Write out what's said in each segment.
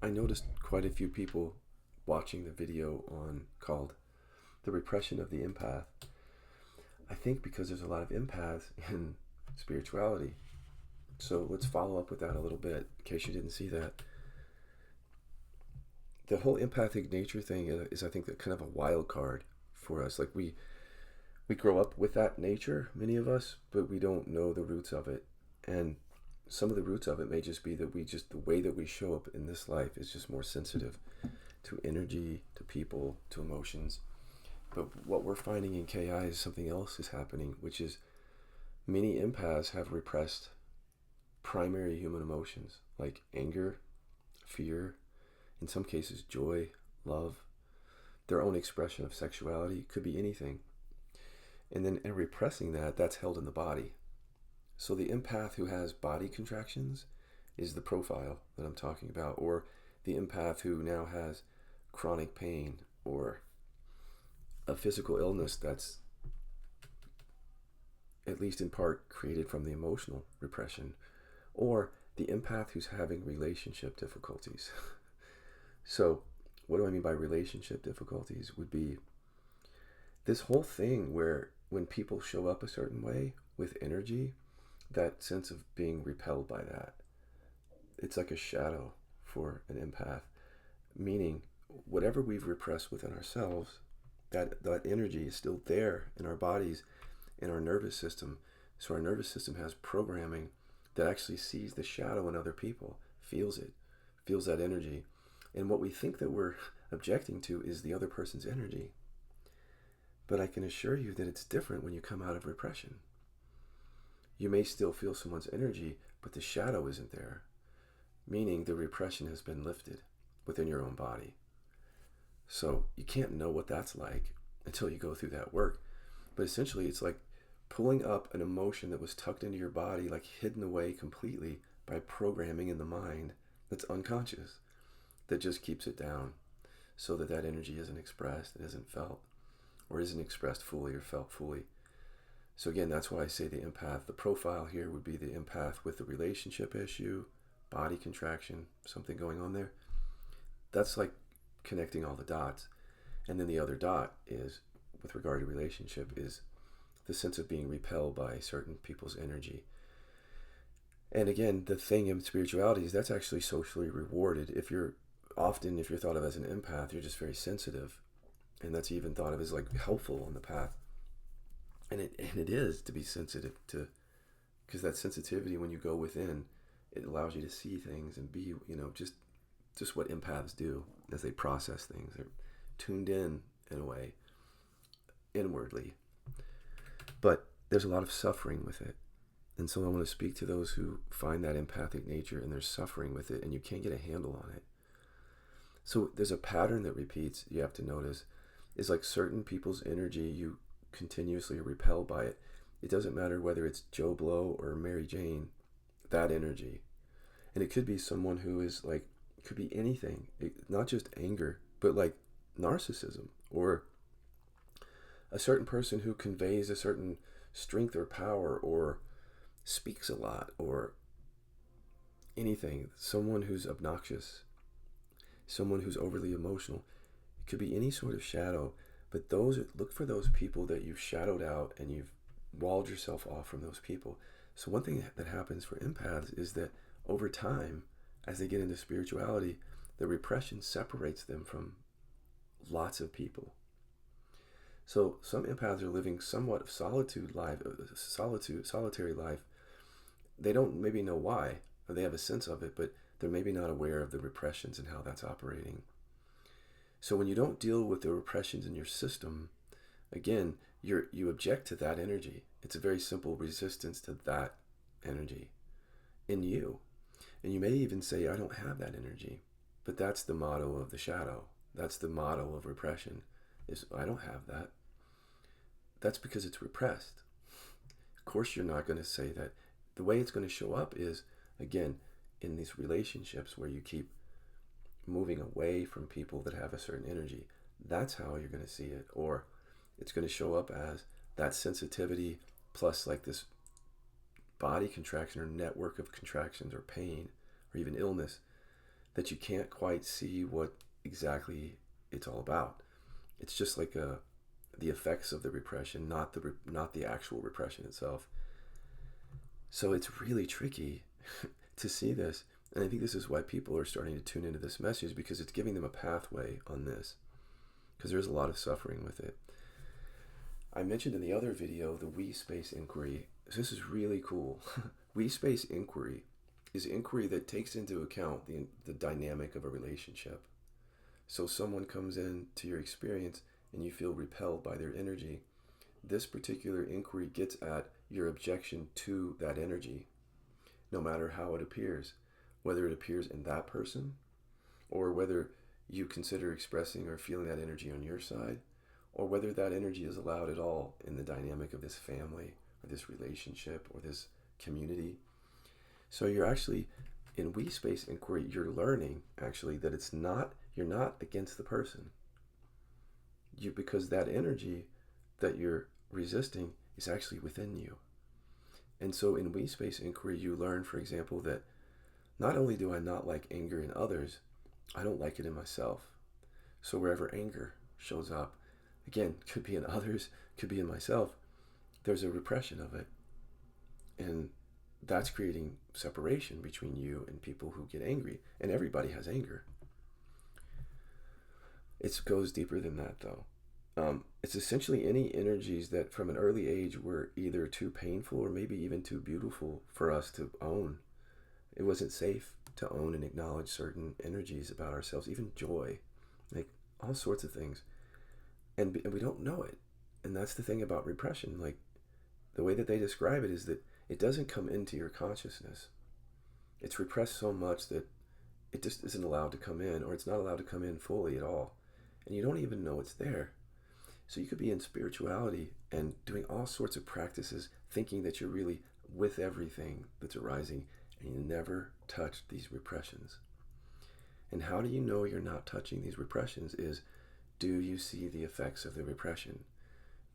I noticed quite a few people watching the video on called The Repression of the Empath. I think because there's a lot of empaths in spirituality. So let's follow up with that a little bit in case you didn't see that. The whole empathic nature thing is I think, that kind of a wild card for us. Like we grow up with that nature, many of us, but we don't know the roots of it. And some of the roots of it may just be that the way that we show up in this life is just more sensitive to energy, to people, to emotions. But what we're finding in KI is something else is happening, which is many empaths have repressed primary human emotions like anger, fear, in some cases joy, love, their own expression of sexuality, could be anything. And then in repressing that, that's held in the body. So the empath who has body contractions is the profile that I'm talking about, or the empath who now has chronic pain or a physical illness that's at least in part created from the emotional repression, or the empath who's having relationship difficulties. So what do I mean by relationship difficulties? Would be this whole thing where when people show up a certain way with energy, that sense of being repelled by that, it's like a shadow for an empath, meaning whatever we've repressed within ourselves, that energy is still there in our bodies, in our nervous system. So our nervous system has programming that actually sees the shadow in other people, feels it, feels that energy. And what we think that we're objecting to is the other person's energy. But I can assure you that it's different when you come out of repression. You may still feel someone's energy, but the shadow isn't there, meaning the repression has been lifted within your own body. So you can't know what that's like until you go through that work. But essentially, it's like pulling up an emotion that was tucked into your body, like hidden away completely by programming in the mind that's unconscious, that just keeps it down so that that energy isn't expressed, it isn't felt, or isn't expressed fully or felt fully. So again, that's why I say the empath, the profile here would be the empath with the relationship issue, body contraction, something going on there. That's like connecting all the dots. And then the other dot is, with regard to relationship, is the sense of being repelled by certain people's energy. And again, the thing in spirituality is that's actually socially rewarded. If you're thought of as an empath, you're just very sensitive. And that's even thought of as like helpful on the path. And it is to be sensitive to, because that sensitivity, when you go within, it allows you to see things and be, just what empaths do as they process things. They're tuned in a way, inwardly. But there's a lot of suffering with it. And so I want to speak to those who find that empathic nature and they're suffering with it and you can't get a handle on it. So there's a pattern that repeats, you have to notice, is like certain people's energy, you continuously are repelled by it. It doesn't matter whether it's Joe Blow or Mary Jane, that energy. And it could be someone who is like, it could be anything, not just anger, but like narcissism, or a certain person who conveys a certain strength or power, or speaks a lot, or anything. Someone who's obnoxious, someone who's overly emotional. It could be any sort of shadow, but look for those people that you've shadowed out and you've walled yourself off from those people. So one thing that happens for empaths is that over time, as they get into spirituality, the repression separates them from lots of people. So some empaths are living somewhat of solitary life. They don't maybe know why, or they have a sense of it, but they're maybe not aware of the repressions and how that's operating. So when you don't deal with the repressions in your system, again, you object to that energy. It's a very simple resistance to that energy in you. And you may even say, I don't have that energy. But that's the motto of the shadow. That's the motto of repression, is I don't have that. That's because it's repressed. Of course, you're not going to say that. The way it's going to show up is, again, in these relationships where you keep moving away from people that have a certain energy. That's how you're going to see it. Or it's going to show up as that sensitivity plus like this body contraction or network of contractions or pain or even illness that you can't quite see what exactly it's all about. It's just like the effects of the repression, not the actual repression itself. So it's really tricky to see this. And I think this is why people are starting to tune into this message, because it's giving them a pathway on this, because there's a lot of suffering with it. I mentioned in the other video the we space inquiry. This is really cool. We space inquiry is inquiry that takes into account the dynamic of a relationship. So someone comes in to your experience and you feel repelled by their energy. This particular inquiry gets at your objection to that energy, no matter how it appears, whether it appears in that person, or whether you consider expressing or feeling that energy on your side, or whether that energy is allowed at all in the dynamic of this family or this relationship or this community. So you're actually, in we space inquiry, you're learning actually that you're not against the person. Because that energy that you're resisting is actually within you. And so in we space inquiry, you learn, for example, that not only do I not like anger in others, I don't like it in myself. So wherever anger shows up, again, could be in others, could be in myself, there's a repression of it. And that's creating separation between you and people who get angry. And everybody has anger. It goes deeper than that, though. It's essentially any energies that from an early age were either too painful or maybe even too beautiful for us to own. It wasn't safe to own and acknowledge certain energies about ourselves, even joy, like all sorts of things. And we don't know it. And that's the thing about repression. Like, the way that they describe it is that it doesn't come into your consciousness. It's repressed so much that it just isn't allowed to come in, or it's not allowed to come in fully at all. And you don't even know it's there. So you could be in spirituality and doing all sorts of practices, thinking that you're really with everything that's arising, and you never touch these repressions. And how do you know you're not touching these repressions is, do you see the effects of the repression?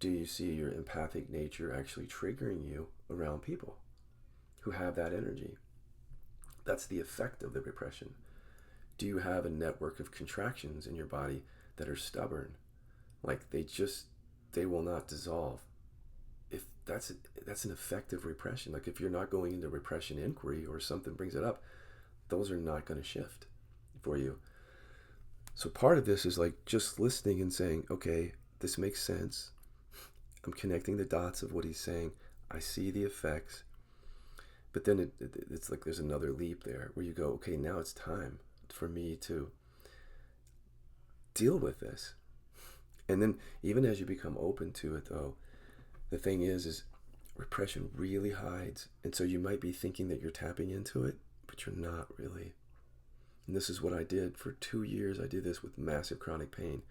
Do you see your empathic nature actually triggering you around people who have that energy? That's the effect of the repression. Do you have a network of contractions in your body that are stubborn? Like they will not dissolve. If that's an effect of repression. Like if you're not going into repression inquiry or something brings it up, those are not going to shift for you. So part of this is like just listening and saying, okay, this makes sense. I'm connecting the dots of what he's saying. I see the effects. But then it's like there's another leap there where you go, okay, now it's time for me to deal with this. And then even as you become open to it, though, the thing is repression really hides. And so you might be thinking that you're tapping into it, but you're not really. And this is what I did for 2 years. I did this with massive chronic pain.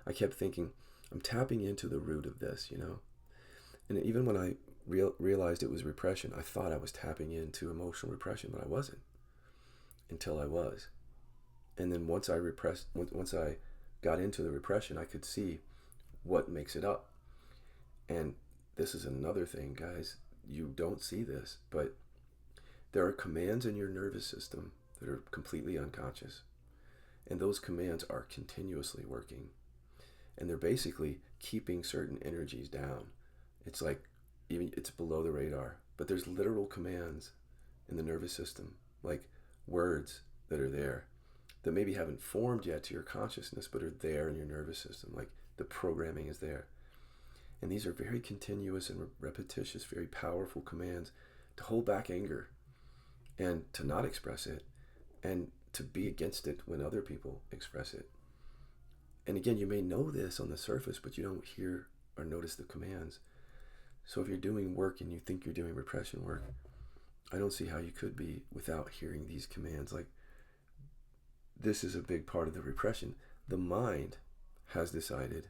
I kept thinking, I'm tapping into the root of this, And even when I realized it was repression, I thought I was tapping into emotional repression, but I wasn't until I was. And then once I got into the repression, I could see what makes it up. And this is another thing, guys. You don't see this, but there are commands in your nervous system that are completely unconscious. And those commands are continuously working. And they're basically keeping certain energies down. It's like, even it's below the radar. But there's literal commands in the nervous system, like words that are there, that maybe haven't formed yet to your consciousness, but are there in your nervous system. Like the programming is there. And these are very continuous and repetitious, very powerful commands to hold back anger and to not express it and to be against it when other people express it. And again, you may know this on the surface, but you don't hear or notice the commands. So if you're doing work and you think you're doing repression work, I don't see how you could be without hearing these commands. Like, this is a big part of the repression. The mind has decided,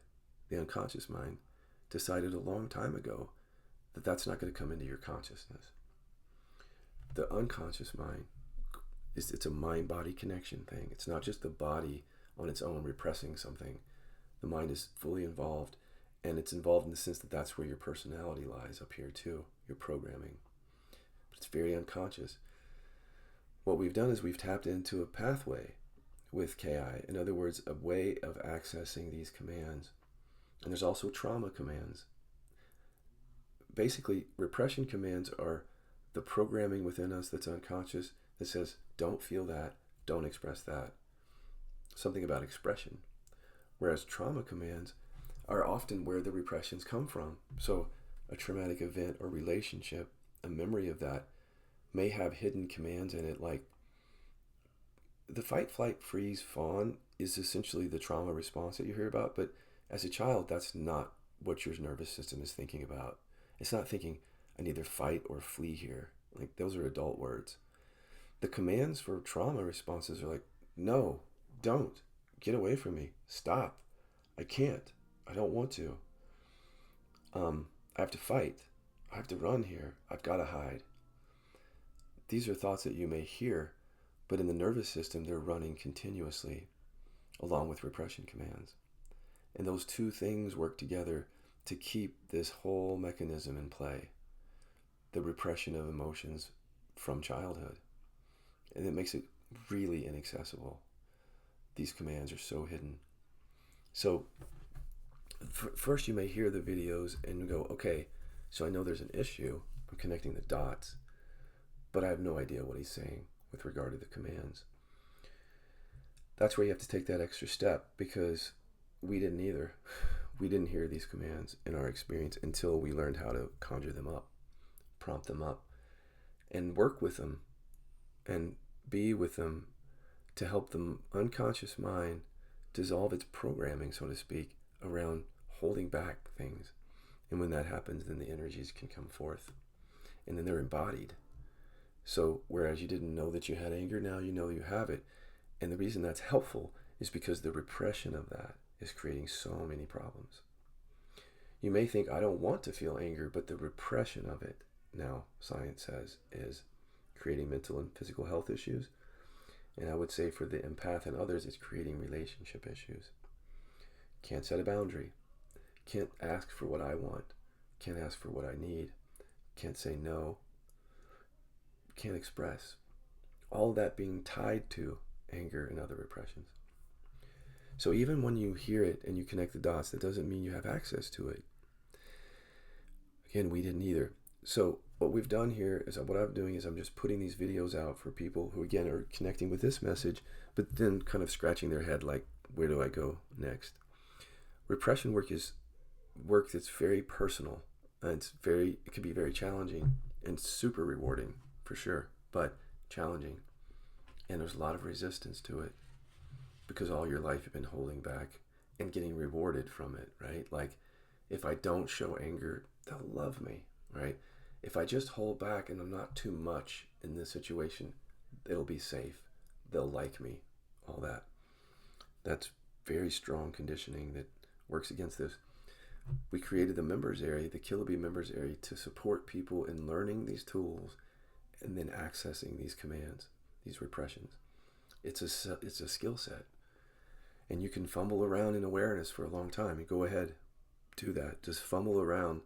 the unconscious mind decided a long time ago that that's not going to come into your consciousness. The unconscious mind, it's a mind-body connection thing. It's not just the body on its own repressing something. The mind is fully involved, and it's involved in the sense that that's where your personality lies up here too, your programming. But it's very unconscious. what we've done is we've tapped into a pathway with KI. In other words, a way of accessing these commands. And there's also trauma commands. Basically, repression commands are the programming within us that's unconscious that says, don't feel that, don't express that. Something about expression. Whereas trauma commands are often where the repressions come from. So a traumatic event or relationship, a memory of that, may have hidden commands in it, like the fight, flight, freeze, fawn is essentially the trauma response that you hear about, but as a child, that's not what your nervous system is thinking about. It's not thinking, I need to fight or flee here. Like, those are adult words. The commands for trauma responses are like, no, don't, get away from me, stop, I can't, I don't want to. I have to fight, I have to run here, I've got to hide. These are thoughts that you may hear, but in the nervous system, they're running continuously along with repression commands. And those two things work together to keep this whole mechanism in play. The repression of emotions from childhood. And it makes it really inaccessible. These commands are so hidden. So first you may hear the videos and go, okay, so I know there's an issue. I'm connecting the dots, but I have no idea what he's saying with regard to the commands. That's where you have to take that extra step, because we didn't either. We didn't hear these commands in our experience until we learned how to conjure them up, prompt them up, and work with them and be with them to help the unconscious mind dissolve its programming, so to speak, around holding back things. And when that happens, then the energies can come forth, and then they're embodied. So whereas you didn't know that you had anger, now you know you have it. And the reason that's helpful is because the repression of that is creating so many problems. You may think, I don't want to feel anger, but the repression of it, now science says, is creating mental and physical health issues. And I would say for the empath and others, it's creating relationship issues. Can't set a boundary. Can't ask for what I want. Can't ask for what I need. Can't say no. Can't express. All of that being tied to anger and other repressions. So even when you hear it and you connect the dots, that doesn't mean you have access to it. Again, we didn't either. So what we've done here is, what I'm doing is I'm just putting these videos out for people who, again, are connecting with this message, but then kind of scratching their head like, where do I go next? Repression work is work that's very personal, and it can be very challenging and super rewarding for sure, but challenging. And there's a lot of resistance to it because all your life you've been holding back and getting rewarded from it, right? Like, if I don't show anger, they'll love me, right? If I just hold back and I'm not too much in this situation, it'll be safe. They'll like me, all that. That's very strong conditioning that works against this. We created the members area, the Killaby members area, to support people in learning these tools and then accessing these commands, these repressions. It's a skill set. And you can fumble around in awareness for a long time. And go ahead, do that. Just fumble around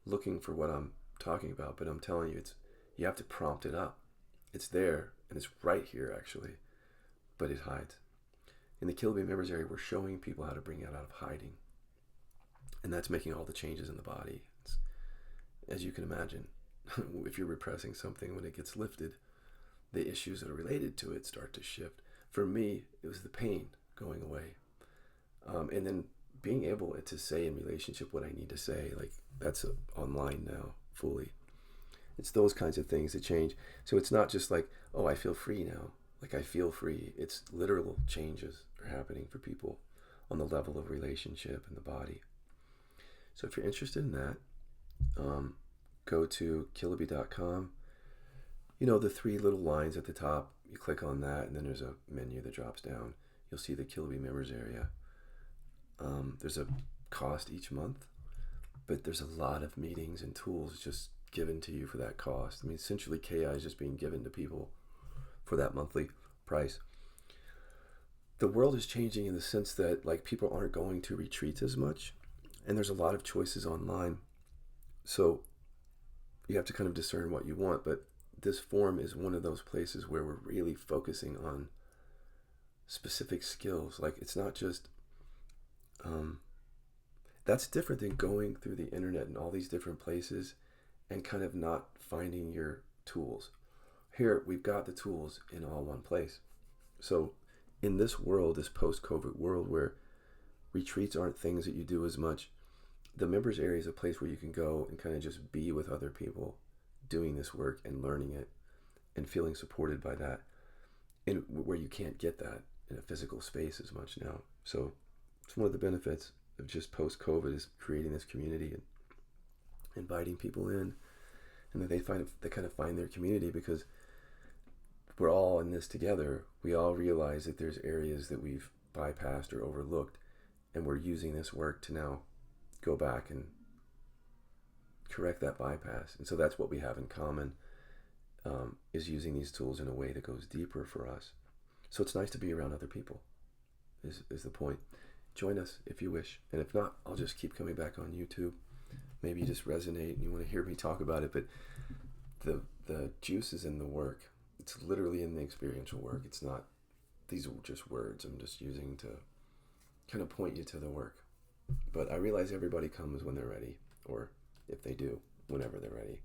looking for what I'm talking about. But I'm telling you, you have to prompt it up. It's there, and it's right here, actually. But it hides. In the Killaby members area, we're showing people how to bring it out of hiding. And that's making all the changes in the body. As you can imagine, if you're repressing something, when it gets lifted, the issues that are related to it start to shift. For me, it was the pain going away. And then being able to say in relationship what I need to say, like, that's online now, fully. It's those kinds of things that change. So it's not just like, oh, I feel free now. Like, I feel free. It's literal changes are happening for people on the level of relationship and the body. So if you're interested in that, go to killaby.com. You know, the three little lines at the top, you click on that, and then there's a menu that drops down. You'll see the Killaby members area. There's a cost each month, but there's a lot of meetings and tools just given to you for that cost. I mean, essentially KI is just being given to people for that monthly price. The world is changing in the sense that, like, people aren't going to retreats as much, and there's a lot of choices online. So you have to kind of discern what you want, but this forum is one of those places where we're really focusing on specific skills. Like, it's not just that's different than going through the internet and all these different places and kind of not finding your tools. Here we've got the tools in all one place. So in this world, this post-COVID world where retreats aren't things that you do as much, the members area is a place where you can go and kind of just be with other people doing this work and learning it and feeling supported by that, and where you can't get that in a physical space as much now. So it's one of the benefits of just post-COVID is creating this community and inviting people in, and that they kind of find their community, because we're all in this together. We all realize that there's areas that we've bypassed or overlooked, and we're using this work to now go back and correct that bypass. And so that's what we have in common, is using these tools in a way that goes deeper for us. So it's nice to be around other people, is the point. Join us if you wish. And if not, I'll just keep coming back on YouTube. Maybe you just resonate and you want to hear me talk about it. But the juice is in the work. It's literally in the experiential work. It's not, these are just words I'm just using to kind of point you to the work. But I realize everybody comes when they're ready, or if they do, whenever they're ready.